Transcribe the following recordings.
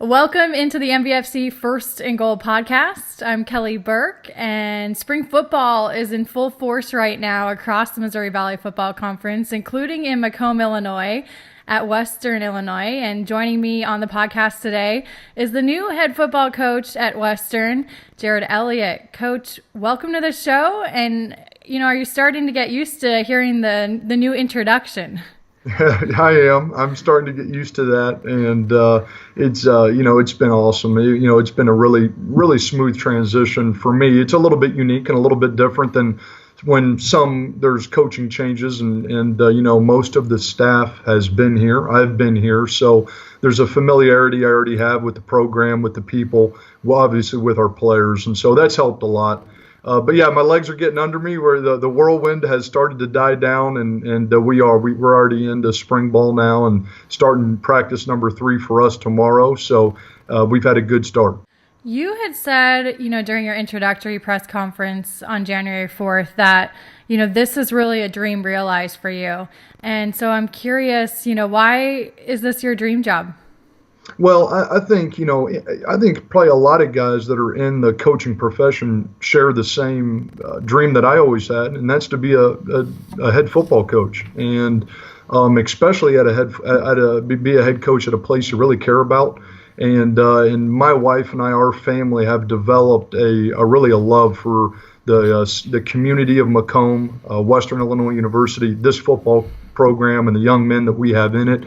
Welcome into the MVFC First and Goal podcast. I'm Kelly Burke, and spring football is in full force right now across the Missouri Valley Football Conference, including in Macomb, Illinois, at Western Illinois. And joining me on the podcast today is the new head football coach at Western, Elliott. Coach, welcome to the show. And, are you starting to get used to hearing the new introduction? I am. I'm starting to get used to that, and it's been awesome. It's been a really, really smooth transition for me. It's a little bit unique and a little bit different than when there's coaching changes, and most of the staff has been here. I've been here, so there's a familiarity I already have with the program, with the people, well, obviously with our players, and so that's helped a lot. But yeah, my legs are getting under me where the whirlwind has started to die down, and we're already into spring ball now and starting practice number 3 for us tomorrow. So we've had a good start. You had said, during your introductory press conference on January 4th that, this is really a dream realized for you. And so I'm curious, why is this your dream job? Well, I think probably a lot of guys that are in the coaching profession share the same dream that I always had, and that's to be a head football coach, and especially be a head coach at a place you really care about. And my wife and our family have developed a love for the community of Macomb, Western Illinois University, this football program, and the young men that we have in it.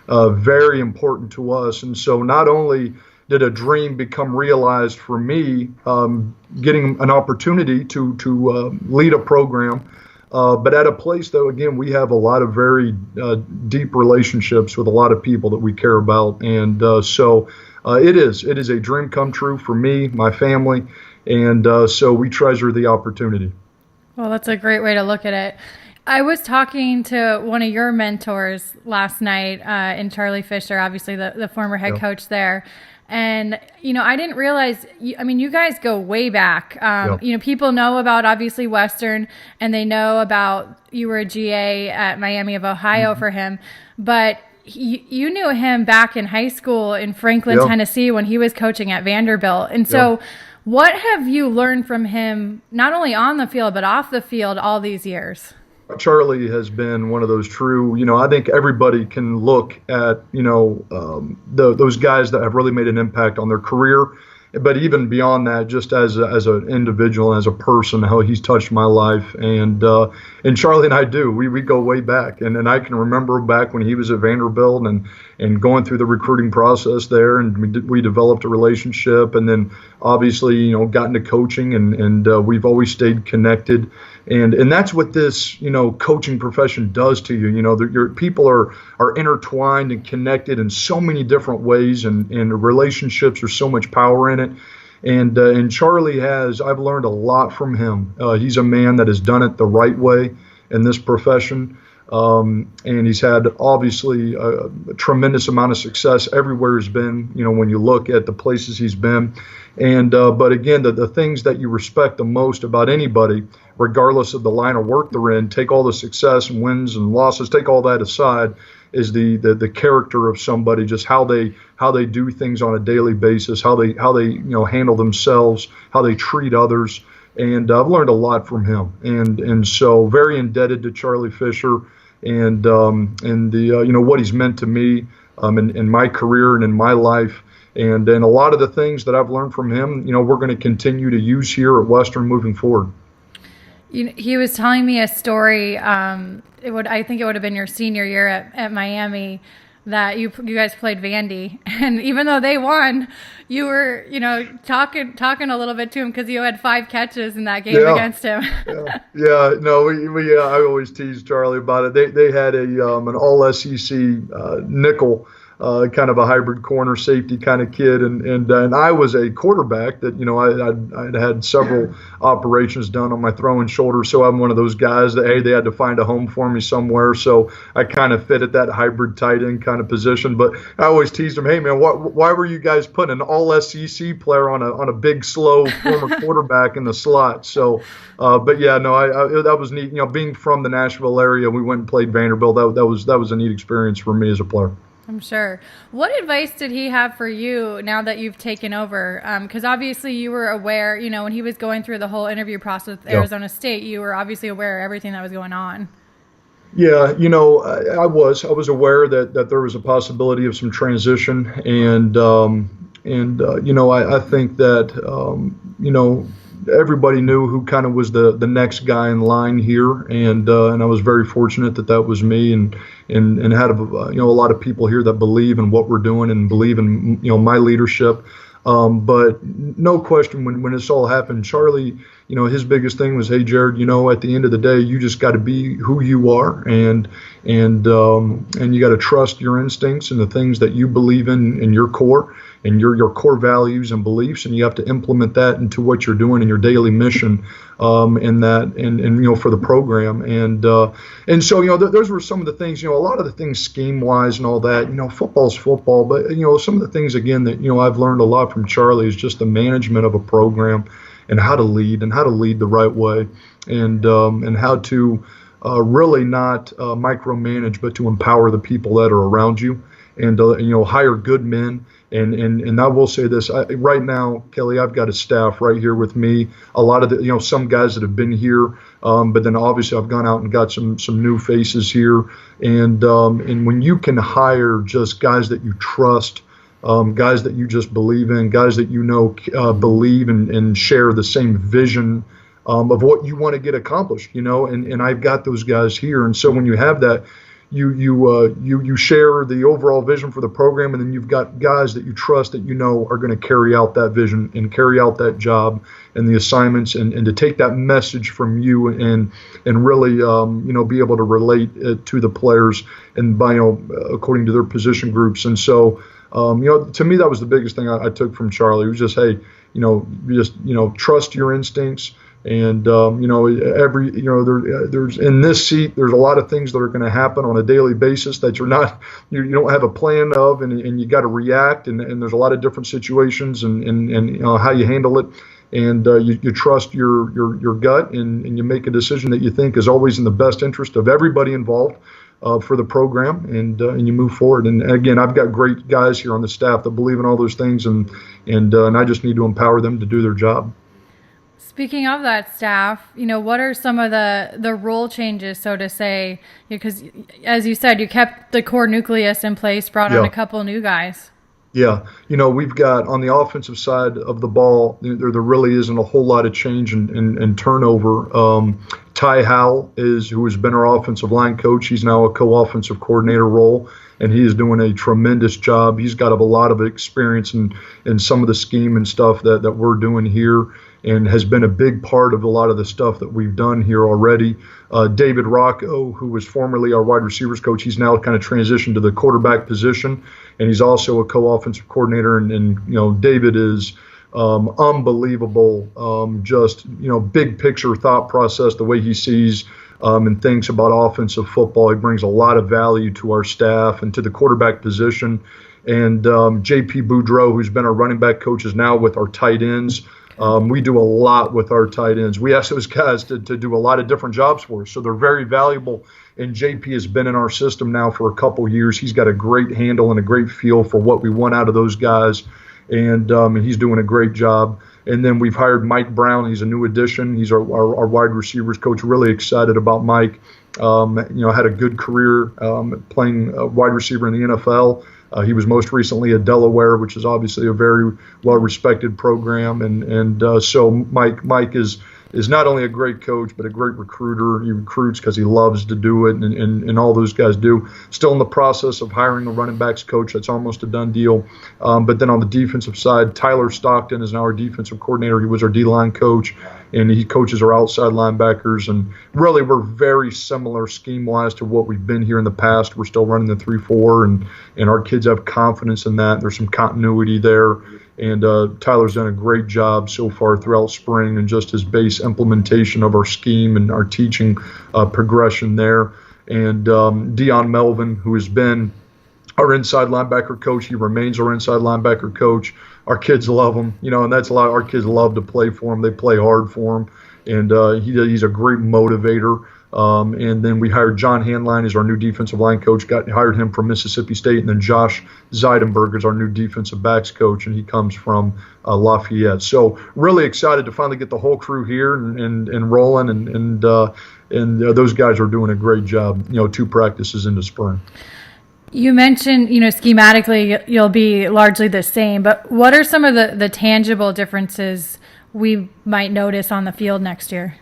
Very important to us. And so not only did a dream become realized for me, getting an opportunity to lead a program, but at a place, though, again, we have a lot of very deep relationships with a lot of people that we care about. And so it is a dream come true for me, my family, and so we treasure the opportunity. Well, that's a great way to look at it. I was talking to one of your mentors last night in Charlie Fisher, obviously the former head coach there. And, I didn't realize, you guys go way back. People know about, obviously, Western, and they know about you were a GA at Miami of Ohio for him. But you knew him back in high school in Franklin, Tennessee, when he was coaching at Vanderbilt. And so what have you learned from him, not only on the field, but off the field all these years? Charlie has been one of those true, I think everybody can look at, those guys that have really made an impact on their career. But even beyond that, just as an individual, as a person, how he's touched my life. And Charlie and I do. We go way back. And I can remember back when he was at Vanderbilt and going through the recruiting process there. And we developed a relationship. And then obviously, got into coaching. And we've always stayed connected. And that's what this, coaching profession does to you. Your people are intertwined and connected in so many different ways, and relationships, there's so much power in it. And Charlie I've learned a lot from him. He's a man that has done it the right way in this profession. And he's had obviously a tremendous amount of success everywhere he's been, when you look at the places he's been. And but again, the things that you respect the most about anybody, regardless of the line of work they're in, take all the success and wins and losses, take all that aside, is the character of somebody, just how they do things on a daily basis, how they handle themselves, how they treat others. And I've learned a lot from him, and so very indebted to Charlie Fisher, and what he's meant to me in my career and in my life, and a lot of the things that I've learned from him, we're going to continue to use here at Western moving forward. He was telling me a story. I think it would have been your senior year at Miami, that you guys played Vandy, and even though they won, you were talking a little bit to him because you had 5 catches in that game against him. I always tease Charlie about it. They had an all SEC nickel, kind of a hybrid corner safety kind of kid, and I was a quarterback that I'd had several operations done on my throwing shoulder, so I'm one of those guys that they had to find a home for me somewhere, so I kind of fit at that hybrid tight end kind of position. But I always teased him, hey man, why were you guys putting an all SEC player on a big slow former quarterback in the slot? So but yeah, no, that was neat. Being from the Nashville area, we went and played Vanderbilt. That was a neat experience for me as a player. I'm sure. What advice did he have for you now that you've taken over? Because obviously you were aware, when he was going through the whole interview process with Arizona State, you were obviously aware of everything that was going on. Yeah, I was aware that there was a possibility of some transition, and I think that everybody knew who kind of was the next guy in line here, and I was very fortunate that was me, and had a lot of people here that believe in what we're doing and believe in my leadership. But no question, when this all happened, Charlie, his biggest thing was, hey, Jared, at the end of the day, you just got to be who you are, and you got to trust your instincts and the things that you believe in your core and your core values and beliefs, and you have to implement that into what you're doing in your daily mission, and for the program, and so those were some of the things, a lot of the things scheme wise and all that, football's football, but some of the things again that I've learned a lot from Charlie is just the management of a program and how to lead the right way, and how to really not micromanage, but to empower the people that are around you, and hire good men. And I will say this, right now, Kelly, I've got a staff right here with me. A lot of the, some guys that have been here, but then obviously I've gone out and got some new faces here. And when you can hire just guys that you trust, guys that you just believe in, guys that believe and share the same vision of what you want to get accomplished, and I've got those guys here. And so when you have that, you share the overall vision for the program, and then you've got guys that you trust that are going to carry out that vision and carry out that job and the assignments, and to take that message from you and really be able to relate it to the players and by according to their position groups. And so to me, that was the biggest thing I took from Charlie. It was just, hey, trust your instincts. And there's in this seat, there's a lot of things that are going to happen on a daily basis that you don't have a plan of, and you got to react, and there's a lot of different situations and how you handle it, and you trust your gut, and you make a decision that you think is always in the best interest of everybody involved for the program, and you move forward. And again, I've got great guys here on the staff that believe in all those things, and I just need to empower them to do their job. Speaking of that staff, what are some of the role changes, so to say? Because, as you said, you kept the core nucleus in place, brought on a couple new guys. Yeah. We've got on the offensive side of the ball, there really isn't a whole lot of change and turnover. Ty Howell who has been our offensive line coach. He's now a co-offensive coordinator role, and he is doing a tremendous job. He's got a lot of experience in some of the scheme and stuff that we're doing here, and has been a big part of a lot of the stuff that we've done here already. David Rocco, who was formerly our wide receivers coach, he's now kind of transitioned to the quarterback position, and he's also a co-offensive coordinator. And David is unbelievable, just big picture thought process, the way he sees and thinks about offensive football. He brings a lot of value to our staff and to the quarterback position. And JP Boudreau, who's been our running back coach, is now with our tight ends. We do a lot with our tight ends. We ask those guys to do a lot of different jobs for us, so they're very valuable. And JP has been in our system now for a couple years. He's got a great handle and a great feel for what we want out of those guys, and he's doing a great job. And then we've hired Mike Brown. He's a new addition. He's our wide receivers coach. Really excited about Mike. Had a good career playing wide receiver in the NFL. He was most recently at Delaware, which is obviously a very well-respected program, and so Mike is not only a great coach, but a great recruiter. He recruits because he loves to do it, and all those guys do. Still in the process of hiring a running backs coach. That's almost a done deal. But then on the defensive side, Tyler Stockton is now our defensive coordinator. He was our D-line coach, and he coaches our outside linebackers. And really, we're very similar scheme-wise to what we've been here in the past. We're still running the 3-4, and our kids have confidence in that. There's some continuity there. And Tyler's done a great job so far throughout spring, and just his base implementation of our scheme and our teaching progression there. And Dion Melvin, who has been our inside linebacker coach, he remains our inside linebacker coach. Our kids love him, and that's a lot. Our kids love to play for him. They play hard for him, and he's a great motivator. And then we hired John Handline as our new defensive line coach, hired him from Mississippi State. And then Josh Zeidenberg is our new defensive backs coach, and he comes from Lafayette. So really excited to finally get the whole crew here and rolling, and those guys are doing a great job, 2 practices into spring. You mentioned, schematically you'll be largely the same, but what are some of the tangible differences we might notice on the field next year?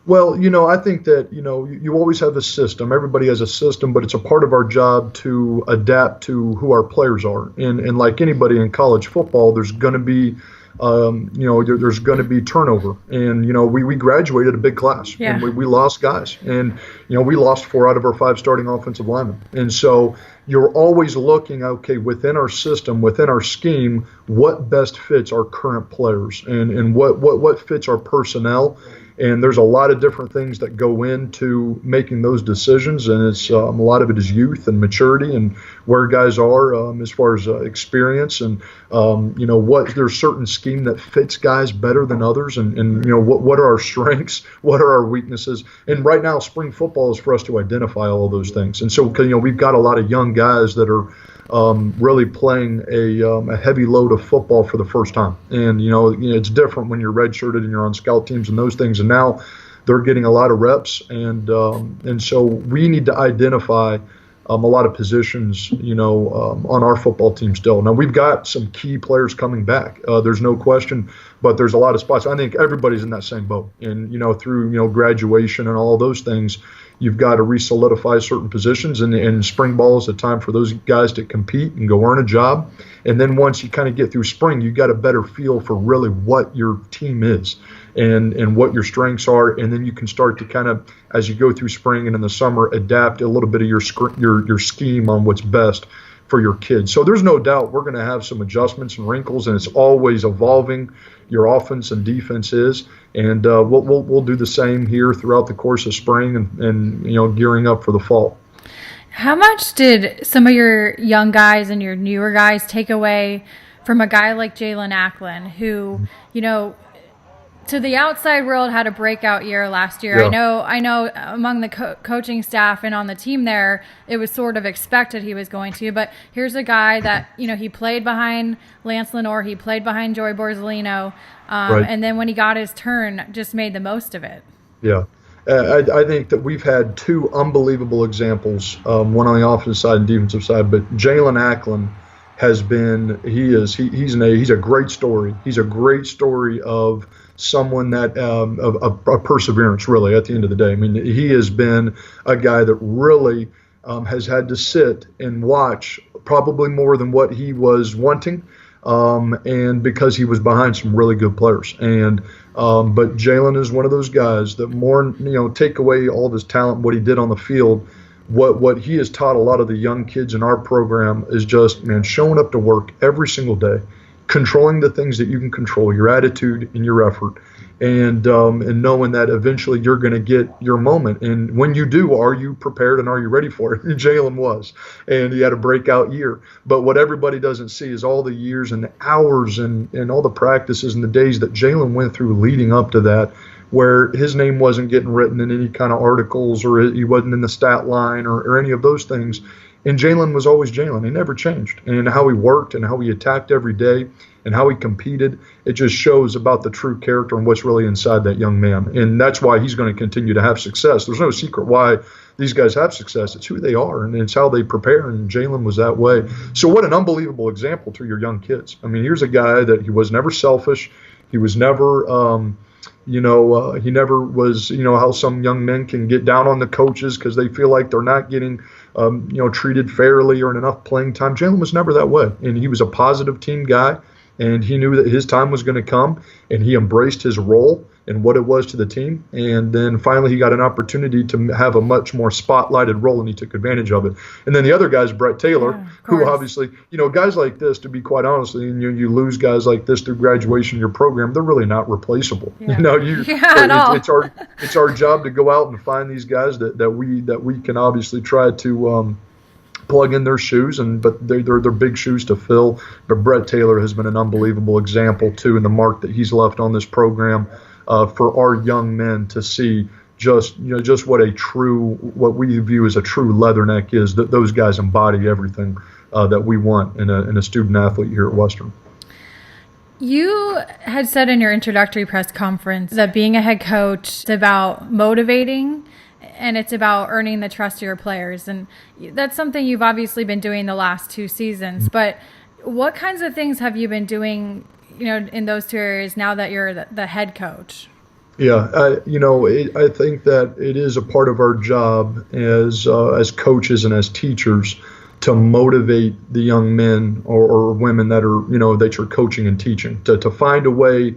Well, I think that, you always have a system. Everybody has a system, but it's a part of our job to adapt to who our players are. And like anybody in college football, there's going to be, there's going to be turnover. And, we graduated a big class, yeah. And we lost guys. And, we lost 4 out of our 5 starting offensive linemen. And so you're always looking, okay, within our system, within our scheme, what best fits our current players and what fits our personnel. And there's a lot of different things that go into making those decisions, and it's a lot of it is youth and maturity and where guys are as far as experience, and there's certain scheme that fits guys better than others, and what are our strengths, what are our weaknesses, and right now spring football is for us to identify all of those things, and so we've got a lot of young guys that are really playing a heavy load of football for the first time. And, it's different when you're redshirted and you're on scout teams and those things. And now they're getting a lot of reps. And so we need to identify a lot of positions, on our football team still. Now, we've got some key players coming back. There's no question, but there's a lot of spots. I think everybody's in that same boat. And, through, graduation and all those things, you've got to re-solidify certain positions, and spring ball is the time for those guys to compete and go earn a job. And then once you kind of get through spring, you've got a better feel for really what your team is and what your strengths are. And then you can start to kind of, as you go through spring and in the summer, adapt a little bit of your scheme on what's best for your kids. So there's no doubt we're going to have some adjustments and wrinkles, and it's always evolving. Your offense and defense is, and we'll do the same here throughout the course of spring and gearing up for the fall. How much did some of your young guys and your newer guys take away from a guy like Jalen Ackland, who, to the outside world had a breakout year last year? Yeah. I know among the coaching staff and on the team there, it was sort of expected he was going to, but here's a guy that, he played behind Lance Lenore, he played behind Joey Borzolino, right. And then when he got his turn, just made the most of it. Yeah. I think that we've had 2 unbelievable examples, one on the offensive side and defensive side, but Jalen Ackland has been, he's a great story. He's a great story of someone that of perseverance, really, at the end of the day. I mean, he has been a guy that really has had to sit and watch probably more than what he was wanting, and because he was behind some really good players. And but Jalen is one of those guys that more, take away all of his talent, what he did on the field. What he has taught a lot of the young kids in our program is just, showing up to work every single day, controlling the things that you can control, your attitude and your effort, and knowing that eventually you're going to get your moment. And when you do, are you prepared and are you ready for it? And Jalen was, and he had a breakout year. But what everybody doesn't see is all the years and the hours and all the practices and the days that Jalen went through leading up to that, where his name wasn't getting written in any kind of articles, or he wasn't in the stat line or any of those things. And Jalen was always Jalen. He never changed. And how he worked and how he attacked every day and how he competed, it just shows about the true character and what's really inside that young man. And that's why he's going to continue to have success. There's no secret why these guys have success. It's who they are, and it's how they prepare, and Jalen was that way. So what an unbelievable example to your young kids. I mean, here's a guy that he was never selfish. He was never he never was, how some young men can get down on the coaches because they feel like they're not getting, treated fairly or enough playing time. Jalen was never that way. And he was a positive team guy, and he knew that his time was going to come, and he embraced his role and what it was to the team. And then finally he got an opportunity to have a much more spotlighted role, and he took advantage of it. And then the other guy is Brett Taylor, who obviously, guys like this, to be quite honest, and you lose guys like this through graduation in your program, they're really not replaceable. Yeah. It's our job to go out and find these guys that we can obviously try to plug in their shoes, but they're big shoes to fill. But Brett Taylor has been an unbelievable example too, in the mark that he's left on this program for our young men to see just what we view as a true leatherneck is. That those guys embody everything that we want in a student athlete here at Western. You had said in your introductory press conference that being a head coach is about motivating and it's about earning the trust of your players. And that's something you've obviously been doing the last 2 seasons. But what kinds of things have you been doing, in those 2 areas now that you're the head coach? Yeah, I think that it is a part of our job as coaches and as teachers to motivate the young men or women that you're coaching and teaching, to find a way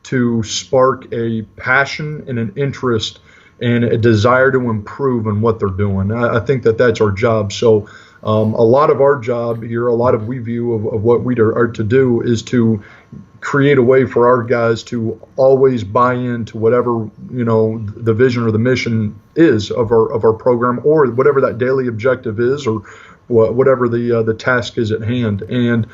to spark a passion and an interest and a desire to improve in what they're doing. I think that that's our job. So a lot of our job here, we view of what we are to do is to create a way for our guys to always buy into whatever, the vision or the mission is of our program, or whatever that daily objective is, or whatever the task is at hand. And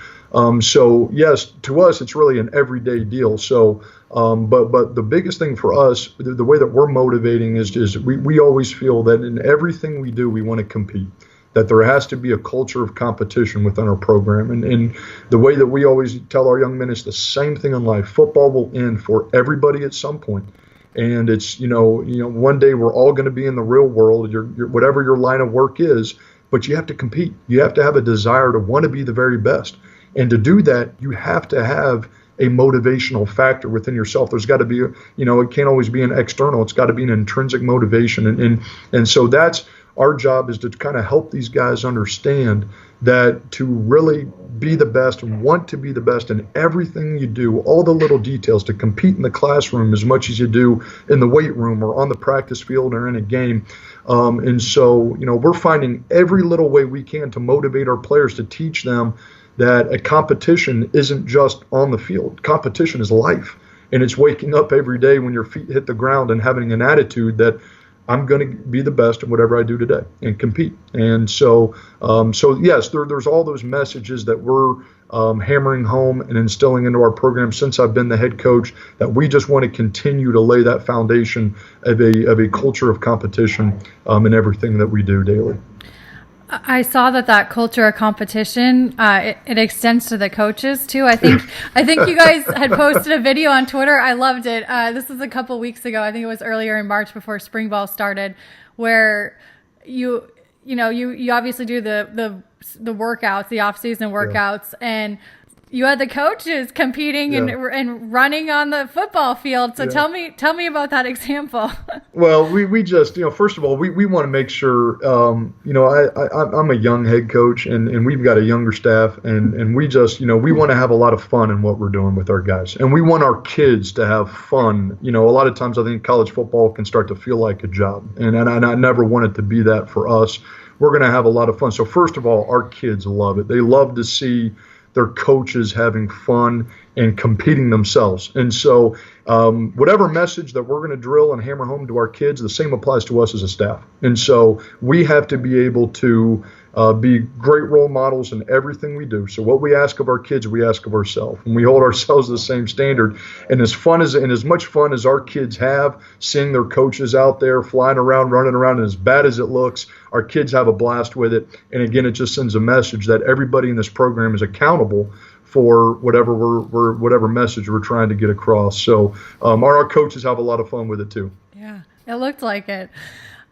so yes, to us, it's really an everyday deal. So, but the biggest thing for us, the way that we're motivating is we always feel that in everything we do, we want to compete, that there has to be a culture of competition within our program. And the way that we always tell our young men is the same thing in life. Football will end for everybody at some point. And it's, one day we're all going to be in the real world, whatever your line of work is, but you have to compete. You have to have a desire to want to be the very best. And to do that, you have to have a motivational factor within yourself. There's got to be, it can't always be an external. It's got to be an intrinsic motivation. And so that's our job, is to kind of help these guys understand that to really be the best and want to be the best in everything you do, all the little details, to compete in the classroom as much as you do in the weight room or on the practice field or in a game. And so, we're finding every little way we can to motivate our players, to teach them that a competition isn't just on the field. Competition is life. And it's waking up every day when your feet hit the ground and having an attitude that I'm going to be the best in whatever I do today and compete. And so yes, there's all those messages that we're hammering home and instilling into our program since I've been the head coach, that we just want to continue to lay that foundation of a culture of competition in everything that we do daily. I saw that culture of competition, it extends to the coaches too. I think you guys had posted a video on Twitter. I loved it. This was a couple weeks ago. I think it was earlier in March before spring ball started, where you obviously do the workouts, the off-season workouts, and you had the coaches competing and running on the football field. So tell me about that example. Well, we just, first of all, we want to make sure, I'm a young head coach and we've got a younger staff, and we just, we want to have a lot of fun in what we're doing with our guys. And we want our kids to have fun. A lot of times I think college football can start to feel like a job. And I never want it to be that for us. We're going to have a lot of fun. So first of all, our kids love it. They love to see their coaches having fun and competing themselves. And so whatever message that we're going to drill and hammer home to our kids, the same applies to us as a staff. And so we have to be able to be great role models in everything we do. So what we ask of our kids, we ask of ourselves, and we hold ourselves to the same standard. And as much fun as our kids have seeing their coaches out there flying around, running around, and as bad as it looks, our kids have a blast with it. And again, it just sends a message that everybody in this program is accountable for whatever message we're trying to get across. So our coaches have a lot of fun with it too. Yeah, it looked like it.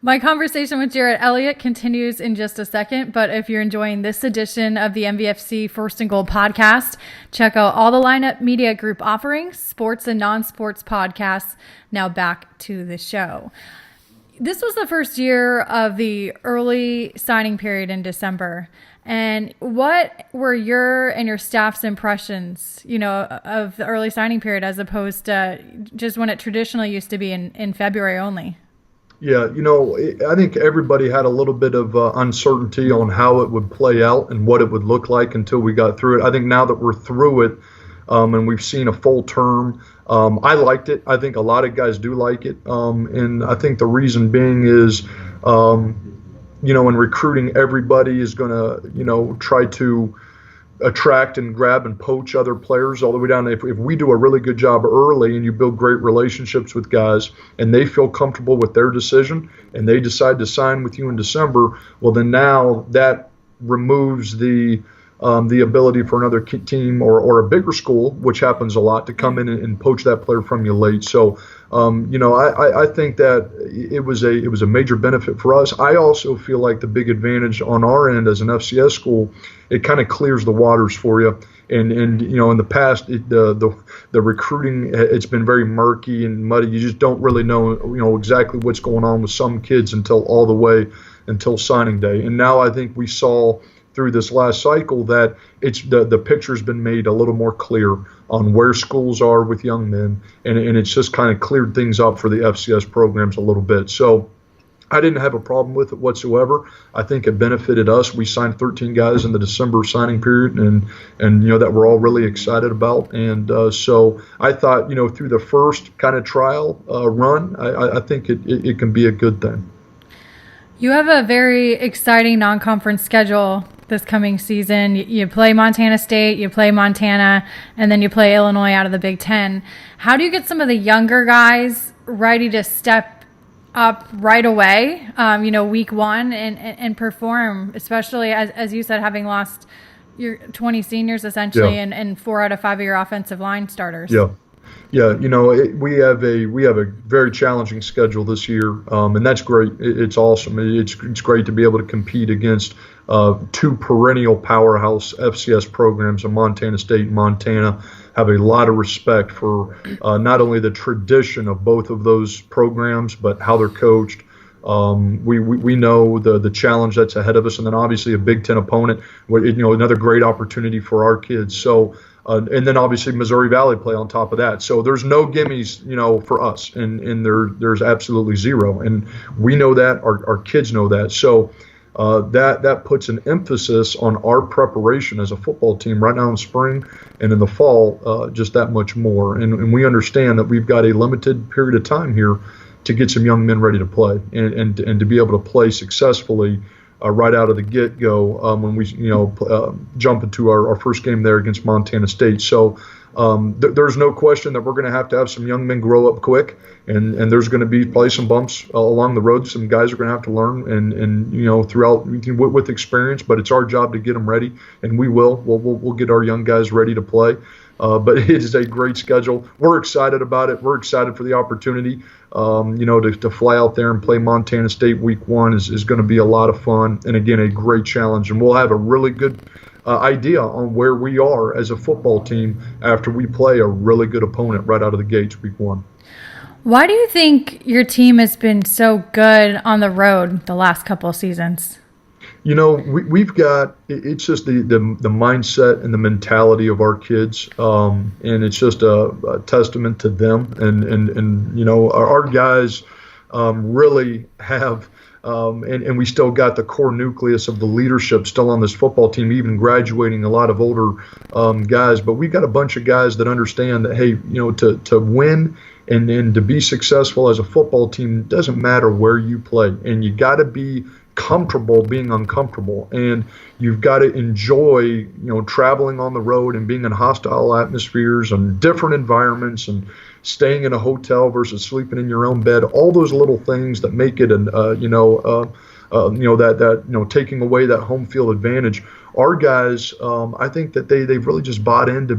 My conversation with Elliott continues in just a second, but if you're enjoying this edition of the MVFC First and Goal podcast, check out all the Lineup Media Group offerings, sports and non-sports podcasts. Now back to the show. This was the first year of the early signing period in December. And what were your and your staff's impressions, of the early signing period as opposed to just when it traditionally used to be in February only? Yeah, I think everybody had a little bit of uncertainty on how it would play out and what it would look like until we got through it. I think now that we're through it and we've seen a full term, I liked it. I think a lot of guys do like it. And I think the reason being is, in recruiting, everybody is going to, try to attract and grab and poach other players all the way down. If we do a really good job early and you build great relationships with guys and they feel comfortable with their decision and they decide to sign with you in December, well, then now that removes the ability for another team or a bigger school, which happens a lot, to come in and poach that player from you late. So, I think that it was a major benefit for us. I also feel like the big advantage on our end as an FCS school, it kind of clears the waters for you. And in the past, the recruiting, it's been very murky and muddy. You just don't really know exactly what's going on with some kids until signing day. And now I think we saw through this last cycle that it's the picture's been made a little more clear on where schools are with young men, and it's just kind of cleared things up for the FCS programs a little bit. So I didn't have a problem with it whatsoever. I think it benefited us. We signed 13 guys in the December signing period, and that we're all really excited about. And so I thought, through the first kind of trial run, I think it can be a good thing. You have a very exciting non-conference schedule this coming season. You play Montana State, you play Montana, and then you play Illinois out of the Big Ten. How do you get some of the younger guys ready to step up right away, week one and perform, especially as you said, having lost your 20 seniors essentially and 4 out of 5 of your offensive line starters? Yeah, we have a very challenging schedule this year, and that's great. It's awesome. It's great to be able to compete against 2 perennial powerhouse FCS programs in Montana State and Montana. Have a lot of respect for not only the tradition of both of those programs, but how they're coached. We know the challenge that's ahead of us, and then obviously a Big Ten opponent. Another great opportunity for our kids. So. And then obviously Missouri Valley play on top of that. So there's no gimmies, for us, and there's absolutely zero. And we know that, our kids know that. So that puts an emphasis on our preparation as a football team right now in spring and in the fall, just that much more. And we understand that we've got a limited period of time here to get some young men ready to play and to be able to play successfully right out of the get-go when we jump into our first game there against Montana State. So there's no question that we're going to have some young men grow up quick, and there's going to be probably some bumps along the road. Some guys are going to have to learn and throughout with experience, but it's our job to get them ready, and we'll get our young guys ready to play. But it is a great schedule. We're excited about it. We're excited for the opportunity, to fly out there and play Montana State week 1 is going to be a lot of fun. And again, a great challenge. And we'll have a really good idea on where we are as a football team after we play a really good opponent right out of the gates week 1. Why do you think your team has been so good on the road the last couple of seasons? We've got, it's just the mindset and the mentality of our kids, and it's just a testament to them. And our guys really have, and we still got the core nucleus of the leadership still on this football team, even graduating a lot of older guys. But we've got a bunch of guys that understand that, hey, to win and to be successful as a football team doesn't matter where you play, and you got to be comfortable being uncomfortable, and you've got to enjoy traveling on the road and being in hostile atmospheres and different environments and staying in a hotel versus sleeping in your own bed. All those little things that make it taking away that home field advantage. Our guys, I think that they've really just bought into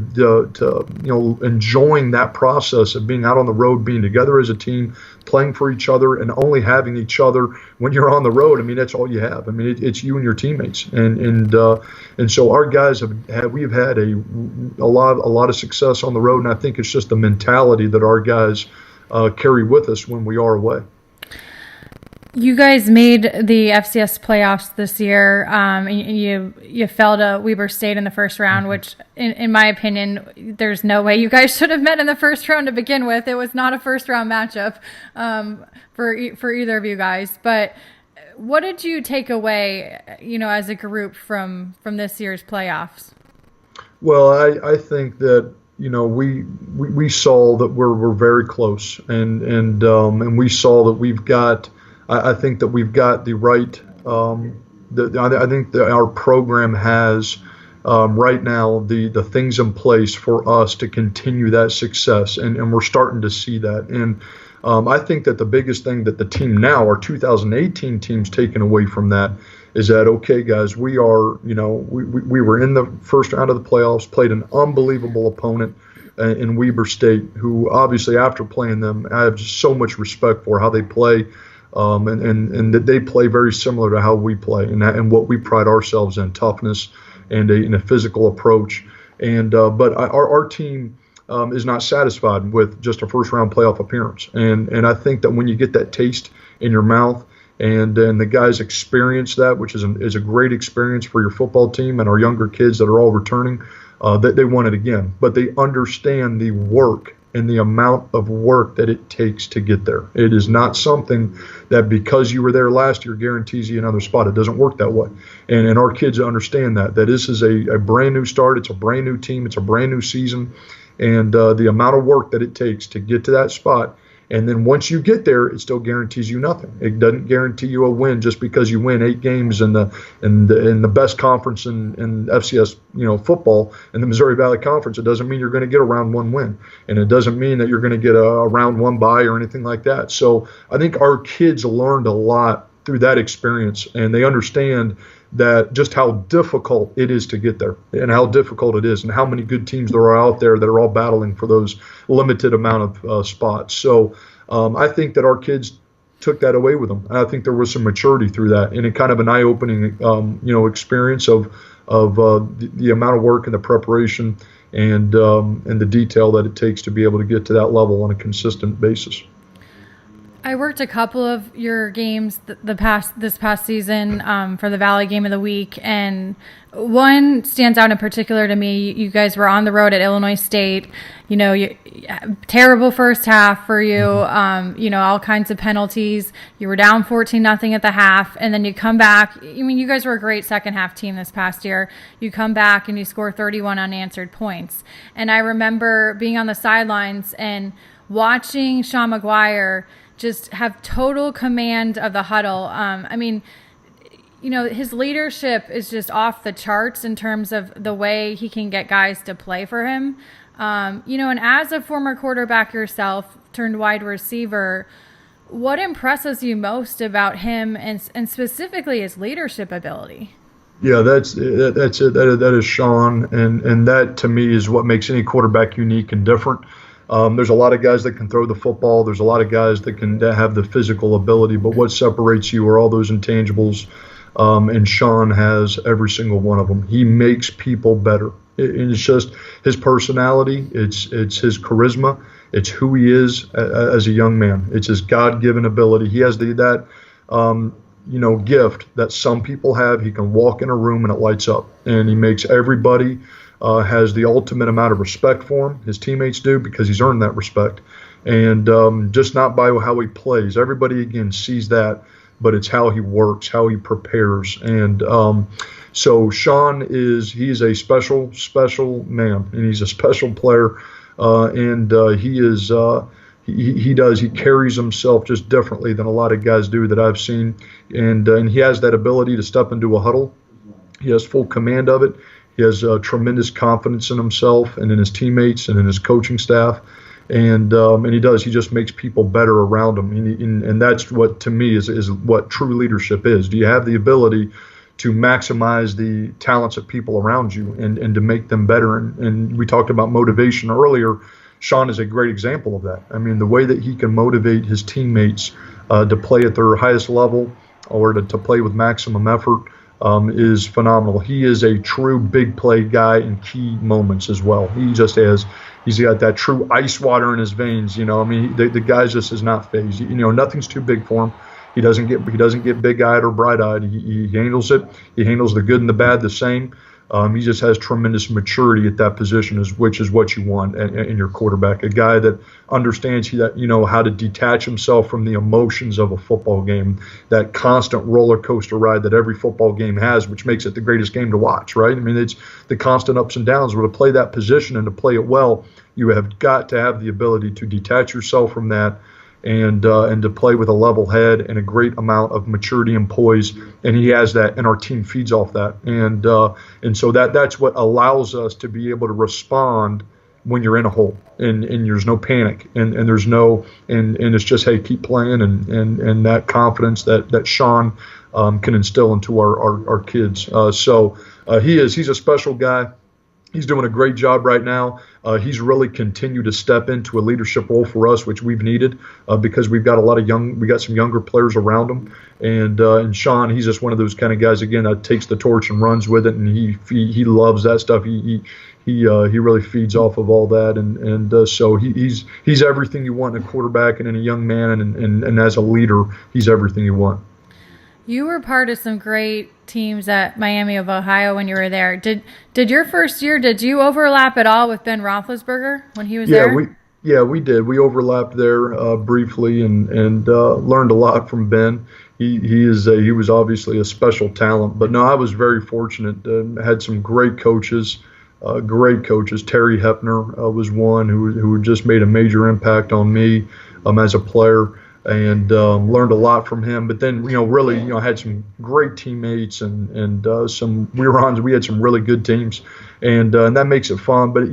enjoying that process of being out on the road, being together as a team, playing for each other, and only having each other when you're on the road. I mean, that's all you have. I mean, it's you and your teammates, and so our guys we've had a lot of success on the road, and I think it's just the mentality that our guys carry with us when we are away. You guys made the FCS playoffs this year. You fell to Weber State in the first round, which, in my opinion, there's no way you guys should have met in the first round to begin with. It was not a first-round matchup for either of you guys. But what did you take away, as a group from this year's playoffs? Well, I think that we saw that we're very close, and we saw that we've got. I think that we've got the right. I think that our program has right now the things in place for us to continue that success, and we're starting to see that. And I think that the biggest thing that the team now, our 2018 team's taken away from that, is that, okay, guys, we are, we were in the first round of the playoffs, played an unbelievable opponent in Weber State, who obviously after playing them, I have just so much respect for how they play, and that they play very similar to how we play, and what we pride ourselves in, toughness and a physical approach. And but our team is not satisfied with just a first-round playoff appearance, and I think that when you get that taste in your mouth, and the guys experience that, which is a great experience for your football team and our younger kids that are all returning, that they want it again. But they understand the work and the amount of work that it takes to get there. It is not something that because you were there last year guarantees you another spot. It doesn't work that way. And our kids understand that this is a brand new start. It's a brand new team. It's a brand new season. And the amount of work that it takes to get to that spot. And then once you get there, it still guarantees you nothing. It doesn't guarantee you a win just because you win 8 games in the best conference in FCS football in the Missouri Valley Conference. It doesn't mean you're going to get a round 1 win, and it doesn't mean that you're going to get a round 1 bye or anything like that. So I think our kids learned a lot through that experience, and they understand that just how difficult it is to get there, and how difficult it is, and how many good teams there are out there that are all battling for those limited amount of spots. So I think that our kids took that away with them, and I think there was some maturity through that, and it kind of an eye-opening experience of the amount of work and the preparation and the detail that it takes to be able to get to that level on a consistent basis. I worked a couple of your games this past season for the Valley Game of the Week, and one stands out in particular to me. You guys were on the road at Illinois State. Terrible first half for you. All kinds of penalties. You were down 14-0 at the half, and then you come back. I mean, you guys were a great second half team this past year. You come back and you score 31 unanswered points. And I remember being on the sidelines and watching Shawn Maguire just have total command of the huddle. His leadership is just off the charts in terms of the way he can get guys to play for him. And as a former quarterback yourself turned wide receiver, what impresses you most about him and specifically his leadership ability? Yeah, that's it. That is Shawn, and that to me is what makes any quarterback unique and different. There's a lot of guys that can throw the football. There's a lot of guys that have the physical ability, but what separates you are all those intangibles, and Shawn has every single one of them. He makes people better. It's just his personality. It's his charisma. It's who he is as a young man. It's his God-given ability. He has that gift that some people have. He can walk in a room and it lights up, and he makes everybody has the ultimate amount of respect for him. His teammates do, because he's earned that respect. And just not by how he plays. Everybody, again, sees that, but it's how he works, how he prepares. And so Shawn he's a special, special man, and he's a special player. He carries himself just differently than a lot of guys do that I've seen. And he has that ability to step into a huddle. He has full command of it. He has tremendous confidence in himself and in his teammates and in his coaching staff, and he does. He just makes people better around him, and that's what to me is what true leadership is. Do you have the ability to maximize the talents of people around you and to make them better? And we talked about motivation earlier. Shawn is a great example of that. I mean, the way that he can motivate his teammates to play at their highest level or to play with maximum effort is phenomenal. He is a true big play guy in key moments as well. He's got that true ice water in his veins. The guy just is not phased. Nothing's too big for him. He doesn't get big-eyed or bright-eyed. He handles it. He handles the good and the bad the same. He just has tremendous maturity at that position, which is what you want in your quarterback. A guy that understands how to detach himself from the emotions of a football game, that constant roller coaster ride that every football game has, which makes it the greatest game to watch, right? I mean, it's the constant ups and downs. But to play that position and to play it well, you have got to have the ability to detach yourself from that and to play with a level head and a great amount of maturity and poise, and he has that, and our team feeds off that, and so that's what allows us to be able to respond when you're in a hole, and there's no panic, and there's no, and it's just, hey, keep playing, and that confidence that Shawn can instill into our kids. So he's a special guy. He's doing a great job right now. He's really continued to step into a leadership role for us, which we've needed because we've got some younger players around him. And Shawn, he's just one of those kind of guys, again, that takes the torch and runs with it, and he loves that stuff. He really feeds off of all that, and so he's everything you want in a quarterback and in a young man, and as a leader, he's everything you want. You were part of some great teams at Miami of Ohio when you were there. Did your first year, did you overlap at all with Ben Roethlisberger when he was there? We did. We overlapped there briefly and learned a lot from Ben. He was obviously a special talent, but no, I was very fortunate. Had some great coaches. Terry Hepner was one who just made a major impact on me as a player, and learned a lot from him. But then, really, had some great teammates, and we had some really good teams, and that makes it fun. But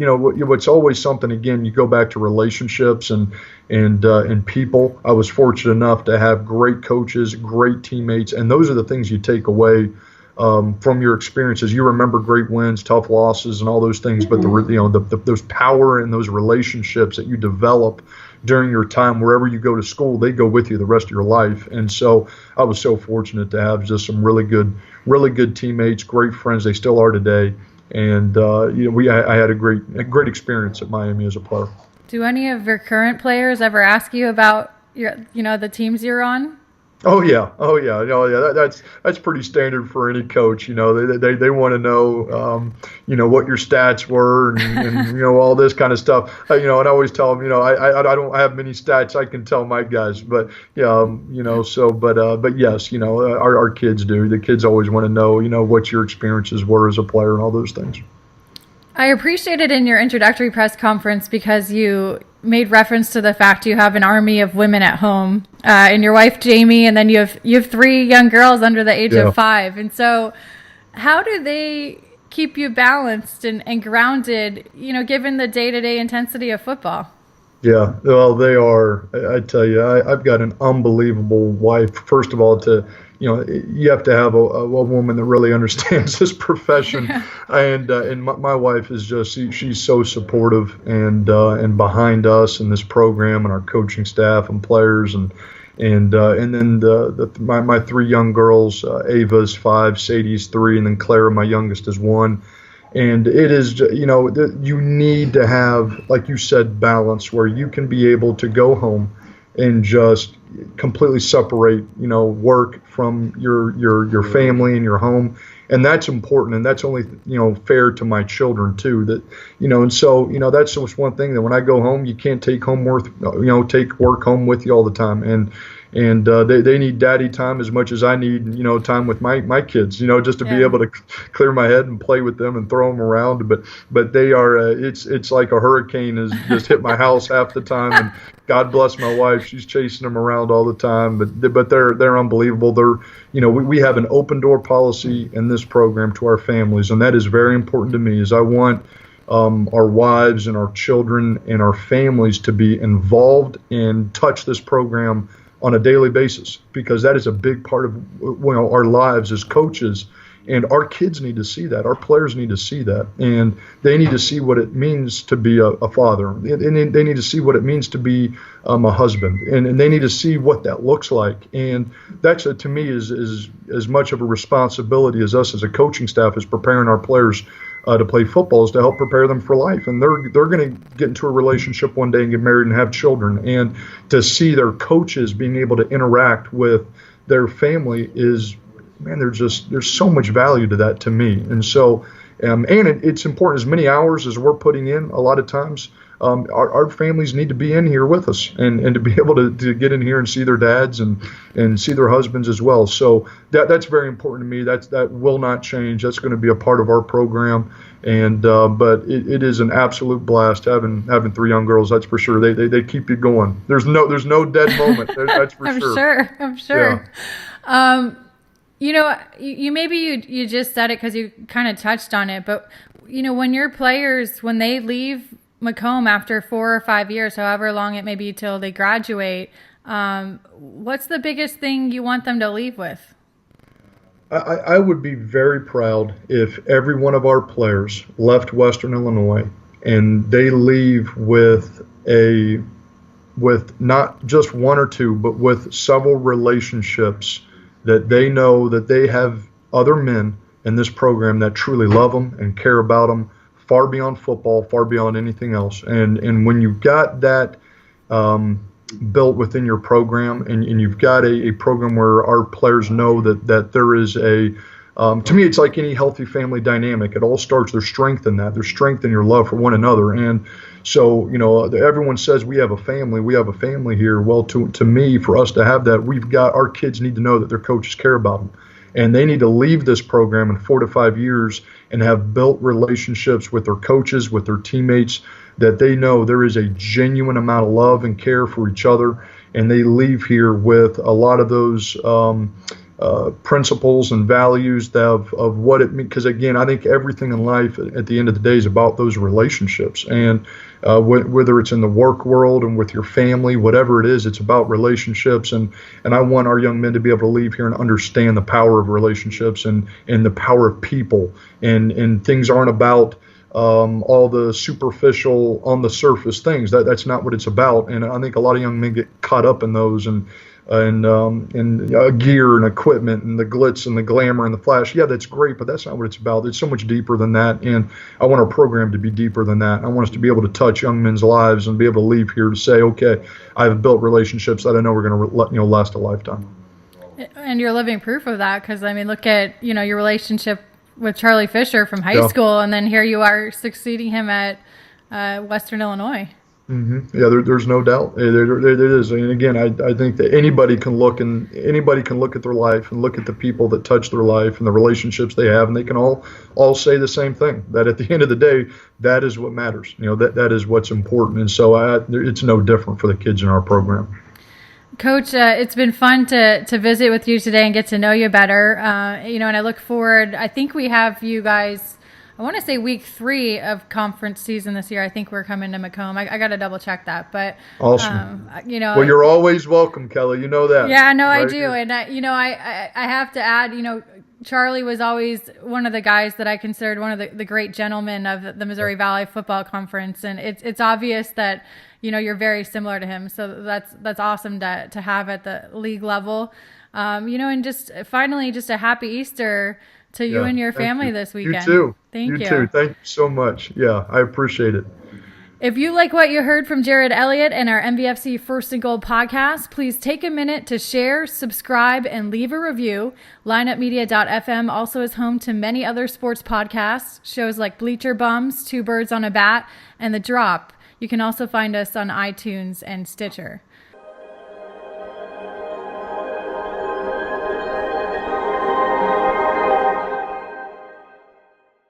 what's always something, again, you go back to relationships and people. I was fortunate enough to have great coaches, great teammates, and those are the things you take away from your experiences. You remember great wins, tough losses, and all those things, but those power and those relationships that you develop during your time wherever you go to school, they go with you the rest of your life. And so I was so fortunate to have just some really good teammates, great friends. They still are today. And I had a great experience at Miami as a player. Do any of your current players ever ask you about the teams you're on? Oh yeah. That's pretty standard for any coach. They want to know, what your stats were and all this kind of stuff. And I always tell them, I don't have many stats I can tell my guys, but but yes, our kids do. The kids always want to know, what your experiences were as a player and all those things. I appreciated in your introductory press conference because you made reference to the fact you have an army of women at home, and your wife Jamie, and then you have 3 young girls under the age of 5. And so, how do they keep you balanced and grounded? Given the day-to-day intensity of football. Yeah, well, they are. I tell you, I've got an unbelievable wife. First of all, you have to have a woman that really understands this profession, and my wife is just she's so supportive and behind us and this program and our coaching staff and players and then my 3 young girls, Ava's 5, Sadie's 3, and then Clara, my youngest, is 1. And it is, you need to have, like you said, balance where you can be able to go home and just completely separate, work from your family and your home. And that's important. And that's only, fair to my children too, that, and so, that's just one thing that when I go home, you can't take take work home with you all the time. And they need daddy time as much as I need, time with my kids, just to be able to clear my head and play with them and throw them around. But they are, it's like a hurricane has just hit my house half the time. And God bless my wife, she's chasing them around all the time. But they're unbelievable. We have an open door policy in this program to our families, and that is very important to me. Is I want our wives and our children and our families to be involved and touch this program on a daily basis, because that is a big part of our lives as coaches, and our kids need to see that. Our players need to see that, and they need to see what it means to be a father. They need to see what it means to be a husband, and they need to see what that looks like. And that's to me is as much of a responsibility as us as a coaching staff is preparing our players to play football, is to help prepare them for life. And they're going to get into a relationship one day and get married and have children. And to see their coaches being able to interact with their family is, man, there's so much value to that to me. And so, and it's important, as many hours as we're putting in a lot of times, our families need to be in here with us and to be able to get in here and see their dads and see their husbands as well. So that's very important to me. That will not change. That's going to be a part of our program. And but it is an absolute blast having 3 young girls. That's for sure. They keep you going. There's no dead moment. That's for sure. I'm sure. Yeah. You just said it because you kind of touched on it, but when your players, when they leave Macomb after 4 or 5 years, however long it may be till they graduate, what's the biggest thing you want them to leave with? I would be very proud if every one of our players left Western Illinois and they leave with not just 1 or 2, but with several relationships that they know that they have other men in this program that truly love them and care about them far beyond football, far beyond anything else. And when you've got that built within your program and you've got a program where our players know that there is to me, it's like any healthy family dynamic. It all starts, there's strength in that. There's strength in your love for one another. And so, everyone says we have a family here. Well, to me, for us to have that, our kids need to know that their coaches care about them. And they need to leave this program in 4 to 5 years and have built relationships with their coaches, with their teammates, that they know there is a genuine amount of love and care for each other. And they leave here with a lot of those principles and values of what it means. Because, again, I think everything in life at the end of the day is about those relationships. And whether it's in the work world and with your family, whatever it is, it's about relationships. And I want our young men to be able to leave here and understand the power of relationships and the power of people. And things aren't about all the superficial, on the surface things. That's not what it's about. And I think a lot of young men get caught up in those and gear and equipment and the glitz and the glamour and the flash. Yeah, that's great, but that's not what it's about. It's so much deeper than that, and I want our program to be deeper than that. I want us to be able to touch young men's lives and be able to leave here to say, okay, I've built relationships that I know are going to last a lifetime. And you're living proof of that, because look at your relationship with Charlie Fisher from high school, and then here you are succeeding him at Western Illinois. Mm-hmm. Yeah, there's no doubt. There is, and again, I think that anybody can look at their life and look at the people that touch their life and the relationships they have, and they can all say the same thing, that at the end of the day, that is what matters. That is what's important, and so it's no different for the kids in our program. Coach, it's been fun to visit with you today and get to know you better. And I look forward. I think we have you guys, I want to say week 3 of conference season this year. I think we're coming to Macomb. I got to double check that, but awesome. Well, you're always welcome, Kelly. You know that. Yeah, no, right? I do. And I have to add, Charlie was always one of the guys that I considered one of the great gentlemen of the Missouri Valley Football Conference, and it's obvious that you're very similar to him. So that's awesome to have at the league level. And just finally, just a happy Easter to you and your family this weekend. You too. Thank you. You too. Thank you so much. Yeah, I appreciate it. If you like what you heard from Jared Elliott and our MVFC First and Goal podcast, please take a minute to share, subscribe, and leave a review. LineUpMedia.fm also is home to many other sports podcasts, shows like Bleacher Bums, Two Birds on a Bat, and The Drop. You can also find us on iTunes and Stitcher.